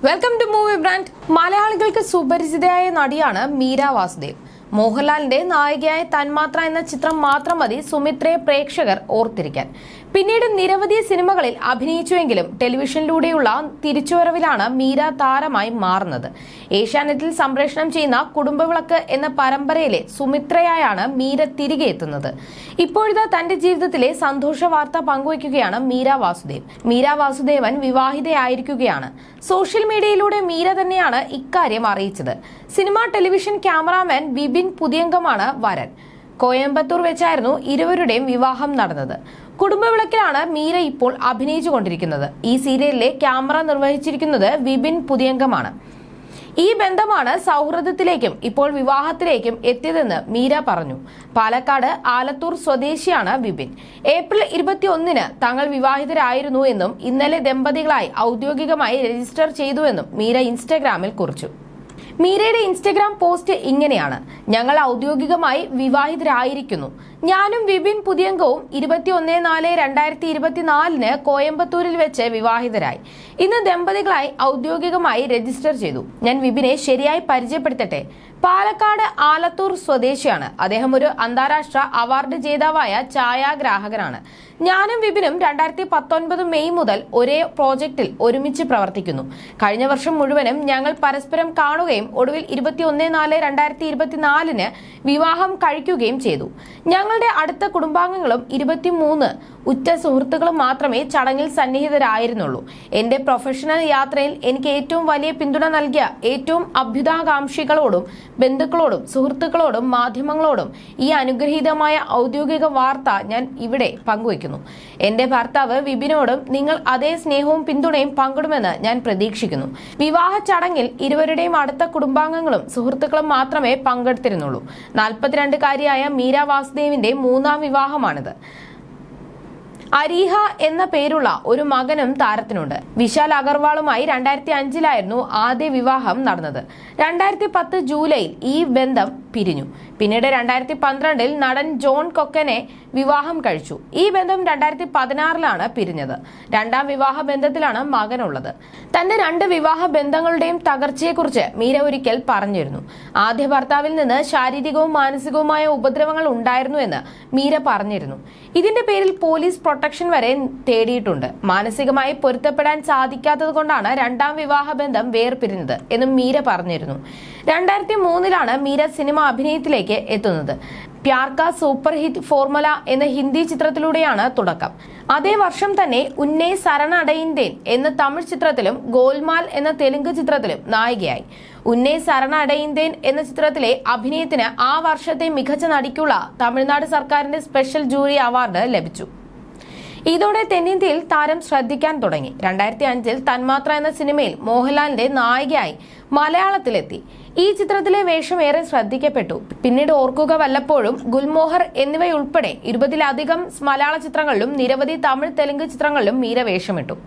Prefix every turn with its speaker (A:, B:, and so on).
A: Welcome to movie brand. മലയാളികൾക്ക് സുപരിചിതയായ നടിയാണ് മീര വാസുദേവ്. മോഹൻലാലിന്റെ നായികയായ തന്മാത്ര എന്ന ചിത്രം മാത്രം മതി സുമിത്രയെ പ്രേക്ഷകർ ഓർത്തിരിക്കാൻ. പിന്നീട് നിരവധി സിനിമകളിൽ അഭിനയിച്ചുവെങ്കിലും ടെലിവിഷനിലൂടെയുള്ള തിരിച്ചുവരവിലാണ് മീര താരമായി മാറുന്നത്. ഏഷ്യാനെറ്റിൽ സംപ്രേഷണം ചെയ്യുന്ന കുടുംബവിളക്ക് എന്ന പരമ്പരയിലെ സുമിത്രയായാണ് മീര തിരികെ എത്തുന്നത്. ഇപ്പോഴത്തെ തന്റെ ജീവിതത്തിലെ സന്തോഷ വാർത്ത പങ്കുവയ്ക്കുകയാണ് മീര വാസുദേവ്. മീര വാസുദേവൻ വിവാഹിതയായിരിക്കുകയാണ്. സോഷ്യൽ മീഡിയയിലൂടെ മീര തന്നെയാണ് ഇക്കാര്യം അറിയിച്ചത്. സിനിമ ടെലിവിഷൻ ക്യാമറാമാൻ വിപിൻ പുതിയങ്കമാണ് വരൻ. കോയമ്പത്തൂർ വെച്ചായിരുന്നു ഇരുവരുടെയും വിവാഹം നടന്നത്. കുടുംബവിളക്കിലാണ് മീര ഇപ്പോൾ അഭിനയിച്ചുകൊണ്ടിരിക്കുന്നത്. ഈ സീരിയലിലെ ക്യാമറ നിർവഹിച്ചിരിക്കുന്നത് വിപിൻ പുതിയങ്കമാണ്. ഈ ബന്ധമാണ് സൗഹൃദത്തിലേക്കും ഇപ്പോൾ വിവാഹത്തിലേക്കും എത്തിയതെന്ന് മീര പറഞ്ഞു. പാലക്കാട് ആലത്തൂർ സ്വദേശിയാണ് വിപിൻ. ഏപ്രിൽ 21-ന് തങ്ങൾ വിവാഹിതരായിരുന്നു എന്നും ഇന്നലെ ദമ്പതികളായി ഔദ്യോഗികമായി രജിസ്റ്റർ ചെയ്തുവെന്നും മീര ഇൻസ്റ്റഗ്രാമിൽ കുറിച്ചു. മീരയുടെ ഇൻസ്റ്റഗ്രാം പോസ്റ്റ് ഇങ്ങനെയാണ്: ഞങ്ങൾ ഔദ്യോഗികമായി വിവാഹിതരായിരിക്കുന്നു. ഞാനും വിപിൻ പുതിയങ്കവും 21/4/2024 കോയമ്പത്തൂരിൽ വെച്ച് വിവാഹിതരായി. ഇന്ന് ദമ്പതികളായി ഔദ്യോഗികമായി രജിസ്റ്റർ ചെയ്തു. ഞാൻ വിപിനെ ശരിയായി പരിചയപ്പെടുത്തട്ടെ. പാലക്കാട് ആലത്തൂർ സ്വദേശിയാണ്. അദ്ദേഹം ഒരു അന്താരാഷ്ട്ര അവാർഡ് ജേതാവായ ഛായാഗ്രാഹകനാണ്. ഞാനും വിപിനും 2019 മെയ് മുതൽ ഒരേ പ്രോജക്റ്റിൽ ഒരുമിച്ച് പ്രവർത്തിക്കുന്നു. കഴിഞ്ഞ വർഷം മുഴുവനും ഞങ്ങൾ പരസ്പരം കാണുകയും ഒടുവിൽ 21/4/2024 വിവാഹം കഴിക്കുകയും ചെയ്തു. ഞങ്ങളുടെ അടുത്ത കുടുംബാംഗങ്ങളും 23 ഉറ്റ സുഹൃത്തുക്കളും മാത്രമേ ചടങ്ങിൽ സന്നിഹിതരായിരുന്നുള്ളൂ. എന്റെ പ്രൊഫഷണൽ യാത്രയിൽ എനിക്ക് ഏറ്റവും വലിയ പിന്തുണ നൽകിയ ഏറ്റവും അഭ്യുദാകാംക്ഷികളോടും ബന്ധുക്കളോടും സുഹൃത്തുക്കളോടും മാധ്യമങ്ങളോടും ഈ അനുഗ്രഹീതമായ ഔദ്യോഗിക വാർത്ത ഞാൻ ഇവിടെ പങ്കുവയ്ക്കുന്നു. എന്റെ ഭർത്താവ് വിപിനോടും നിങ്ങൾ അതേ സ്നേഹവും പിന്തുണയും പങ്കിടുമെന്ന് ഞാൻ പ്രതീക്ഷിക്കുന്നു. വിവാഹ ചടങ്ങിൽ ഇരുവരുടെയും അടുത്ത കുടുംബാംഗങ്ങളും സുഹൃത്തുക്കളും മാത്രമേ പങ്കെടുത്തിരുന്നുള്ളൂ. 42-കാരിയായ മീര വാസുദേവിന്റെ 3ാം വിവാഹമാണിത്. അരീഹ എന്ന പേരുള്ള ഒരു മകനും താരത്തിനുണ്ട്. വിശാൽ അഗർവാളുമായി 2005-ലായിരുന്നു ആദ്യ വിവാഹം നടന്നത്. 2010 ജൂലൈയിൽ ഈ ബന്ധം പിരിഞ്ഞു. പിന്നീട് 2012-ൽ നടൻ ജോൺ കൊക്കനെ വിവാഹം കഴിച്ചു. ഈ ബന്ധം 2016-ലാണ് പിരിഞ്ഞത്. 2ാം വിവാഹ ബന്ധത്തിലാണ് മകനുള്ളത്. തന്റെ 2 വിവാഹ ബന്ധങ്ങളുടെയും തകർച്ചയെക്കുറിച്ച് മീര ഒരിക്കൽ പറഞ്ഞിരുന്നു. ആദ്യ ഭർത്താവിൽ നിന്ന് ശാരീരികവും മാനസികവുമായ ഉപദ്രവങ്ങൾ ഉണ്ടായിരുന്നു എന്ന് മീര പറഞ്ഞിരുന്നു. ഇതിന്റെ പേരിൽ പോലീസ് പ്രൊട്ടക്ഷൻ വരെ തേടിയിട്ടുണ്ട്. മാനസികമായി പൊരുത്തപ്പെടാൻ സാധിക്കാത്തത് കൊണ്ടാണ് 2ാം വിവാഹ ബന്ധം വേർപിരിഞ്ഞത് എന്നും മീര പറഞ്ഞിരുന്നു. 2003-ലാണ് മീര സിനിമ അഭിനയത്തിലേക്ക് എത്തുന്നത്. പ്യാർ കാ സൂപ്പർ ഹിറ്റ് ഫോർമുല എന്ന ഹിന്ദി ചിത്രത്തിലൂടെയാണ് തുടക്കം. അതേ വർഷം തന്നെ ഉന്നേ സരണടൈന്തേൻ എന്ന തമിഴ് ചിത്രത്തിലും ഗോൽമാൽ എന്ന തെലുങ്ക് ചിത്രത്തിലും നായികയായി. ഉന്നേ സരണടൈന്തേൻ എന്ന ചിത്രത്തിലെ അഭിനയത്തിന് ആ വർഷത്തെ മികച്ച നടിക്കുള്ള തമിഴ്നാട് സർക്കാരിന്റെ സ്പെഷ്യൽ ജൂറി അവാർഡ് ലഭിച്ചു. ഇതോടെ തെന്നിന്ത്യയിൽ താരം ശ്രദ്ധിക്കാൻ തുടങ്ങി. 2005-ൽ തന്മാത്ര എന്ന സിനിമയിൽ മോഹൻലാലിന്റെ നായികയായി മലയാളത്തിലെത്തി. ഈ ചിത്രത്തിലെ വേഷം ഏറെ ശ്രദ്ധിക്കപ്പെട്ടു. പിന്നീട് ഓർക്കുക വല്ലപ്പോഴും, ഗുൽമോഹർ എന്നിവയുൾപ്പെടെ 20-ലധികം മലയാള ചിത്രങ്ങളിലും നിരവധി തമിഴ് തെലുങ്ക് ചിത്രങ്ങളിലും മീര വേഷമിട്ടു.